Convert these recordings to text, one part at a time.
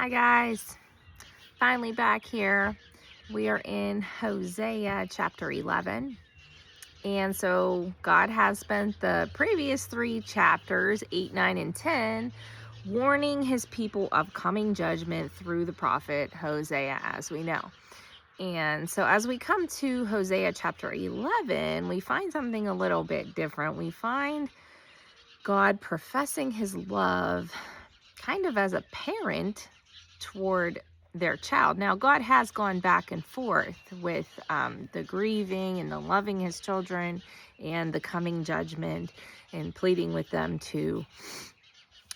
Hi guys, finally back here. We are in Hosea chapter 11. And so God has spent the previous 3 chapters, 8, 9, and 10, warning his people of coming judgment through the prophet Hosea, as we know. And so as we come to Hosea chapter 11, we find something a little bit different. We find God professing his love kind of as a parent toward their child. Now, God has gone back and forth with the grieving and the loving his children and the coming judgment and pleading with them to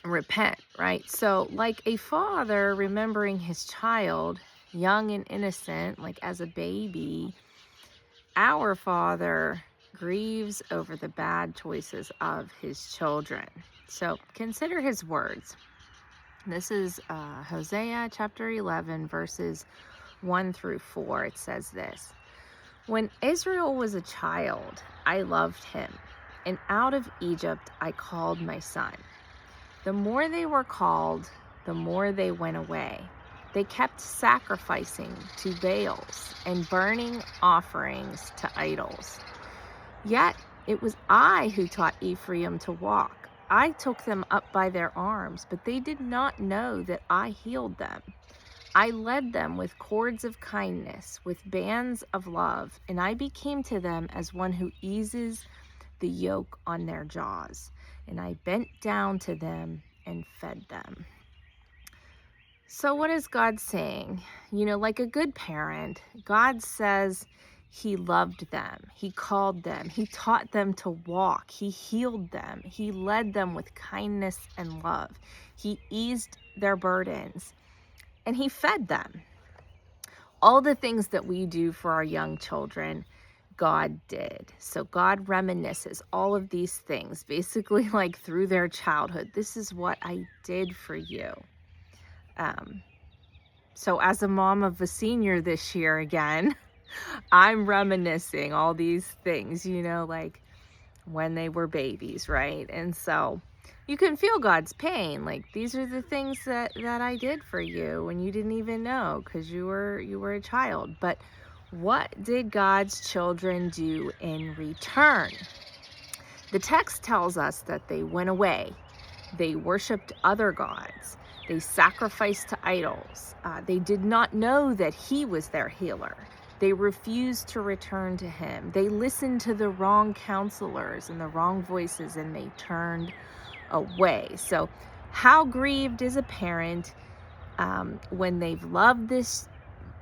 repent, right? So, like a father remembering his child, young and innocent, like as a baby, our Father grieves over the bad choices of his children. So, consider his words. This is Hosea chapter 11, verses 1 through 4. It says this: When Israel was a child, I loved him, and out of Egypt I called my son. The more they were called, the more they went away. They kept sacrificing to Baals and burning offerings to idols. Yet it was I who taught Ephraim to walk. I took them up by their arms, but they did not know that I healed them. I led them with cords of kindness, with bands of love, and I became to them as one who eases the yoke on their jaws. And I bent down to them and fed them. So what is God saying? Like a good parent, God says he loved them. He called them. He taught them to walk. He healed them. He led them with kindness and love. He eased their burdens and he fed them. All the things that we do for our young children, God did. So God reminisces all of these things, basically like through their childhood. This is what I did for you. So as a mom of a senior this year again, I'm reminiscing all these things, like when they were babies, right? And so you can feel God's pain. Like, these are the things that I did for you when you didn't even know because you were a child. But what did God's children do in return? The text tells us that they went away. They worshiped other gods. They sacrificed to idols. They did not know that he was their healer. They refused to return to him. They listened to the wrong counselors and the wrong voices, and they turned away. So how grieved is a parent when they've loved this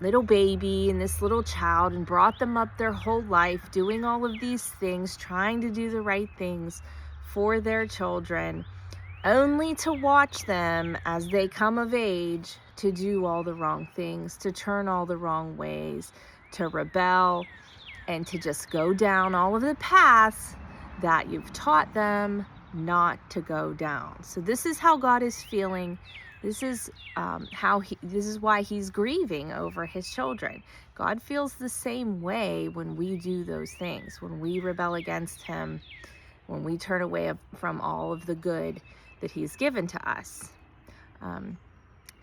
little baby and this little child and brought them up their whole life, doing all of these things, trying to do the right things for their children, only to watch them as they come of age to do all the wrong things, to turn all the wrong ways, to rebel, and to just go down all of the paths that you've taught them not to go down. So this is how God is feeling. This is this is why he's grieving over his children. God feels the same way when we do those things, when we rebel against him, when we turn away from all of the good that he's given to us.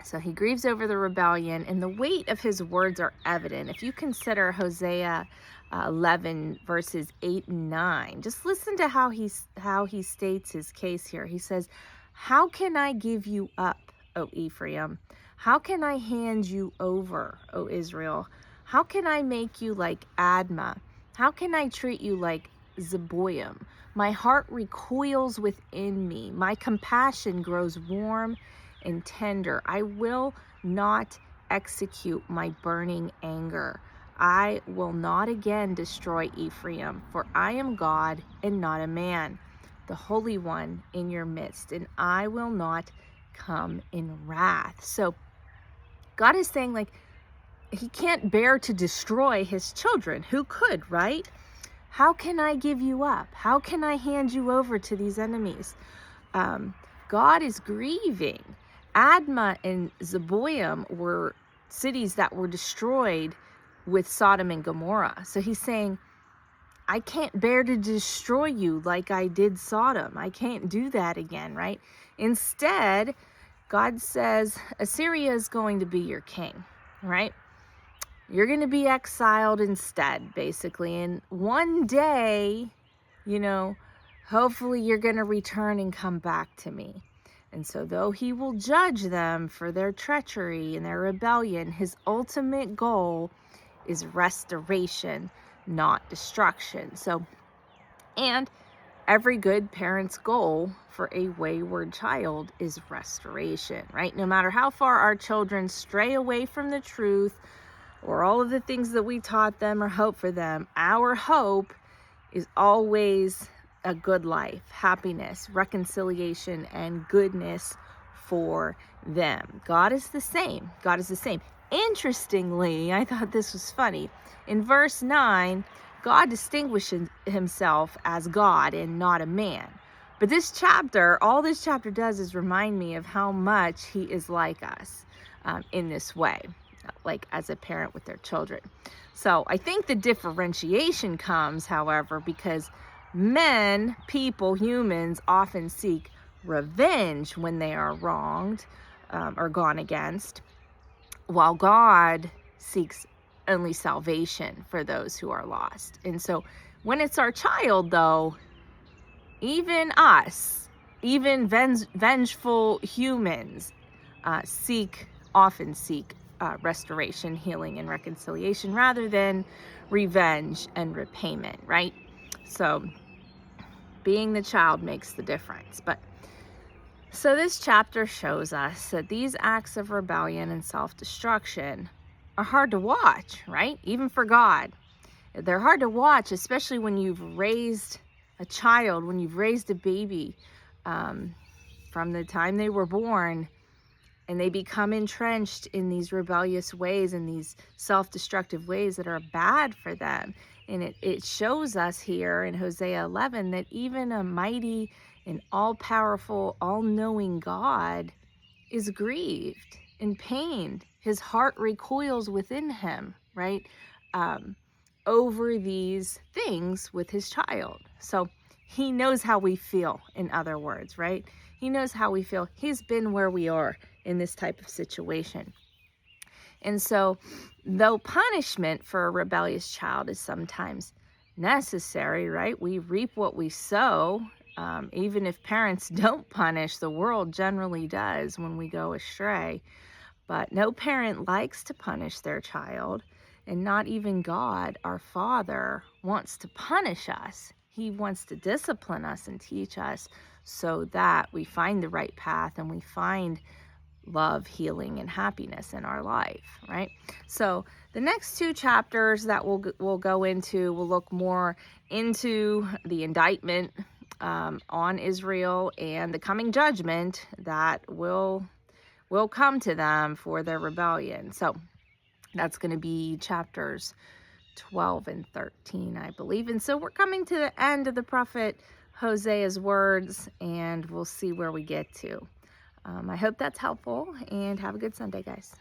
So he grieves over the rebellion, and the weight of his words are evident. If you consider Hosea 11 verses 8 and 9, just listen to how he states his case here. He says, "How can I give you up, O Ephraim? How can I hand you over, O Israel? How can I make you like Admah? How can I treat you like Zeboim? My heart recoils within me. My compassion grows warm and tender. I will not execute my burning anger. I will not again destroy Ephraim, for I am God and not a man, the Holy One in your midst, and I will not come in wrath." So God is saying, like, he can't bear to destroy his children. Who could, right? How can I give you up? How can I hand you over to these enemies? God is grieving. Admah and Zeboim were cities that were destroyed with Sodom and Gomorrah. So he's saying, I can't bear to destroy you like I did Sodom. I can't do that again, right? Instead, God says Assyria is going to be your king, right? You're going to be exiled instead, basically. And one day, you know, hopefully you're going to return and come back to me. And so, though he will judge them for their treachery and their rebellion, his ultimate goal is restoration, not destruction. So, and every good parent's goal for a wayward child is restoration, right? No matter how far our children stray away from the truth or all of the things that we taught them or hope for them, our hope is always a good life, happiness, reconciliation, and goodness for them. God is the same. God is the same. Interestingly, I thought this was funny. In verse 9, God distinguishes himself as God and not a man. But this chapter, all this chapter does is remind me of how much he is like us in this way, like as a parent with their children. So I think the differentiation comes, however, because men, people, humans often seek revenge when they are wronged or gone against, while God seeks only salvation for those who are lost. And so when it's our child, though, even us, even vengeful humans often seek restoration, healing, and reconciliation rather than revenge and repayment, right? So being the child makes the difference. So this chapter shows us that these acts of rebellion and self-destruction are hard to watch, right? Even for God. They're hard to watch, especially when you've raised a child, when you've raised a baby from the time they were born, and they become entrenched in these rebellious ways and these self-destructive ways that are bad for them. And it shows us here in Hosea 11 that even a mighty and all-powerful, all-knowing God is grieved and pained. His heart recoils within him, right? Over these things with his child. So he knows how we feel, in other words, right? He knows how we feel. He's been where we are in this type of situation. And so, though punishment for a rebellious child is sometimes necessary, right? We reap what we sow. Even if parents don't punish, the world generally does when we go astray. But no parent likes to punish their child, and not even God, our Father, wants to punish us. He wants to discipline us and teach us so that we find the right path and we find love, healing, and happiness in our life, right? So the next two chapters that we'll go into will look more into the indictment on Israel and the coming judgment that will come to them for their rebellion. So that's going to be chapters 12 and 13, I believe. And so we're coming to the end of the prophet Hosea's words, and we'll see where we get to. I hope that's helpful, and have a good Sunday, guys.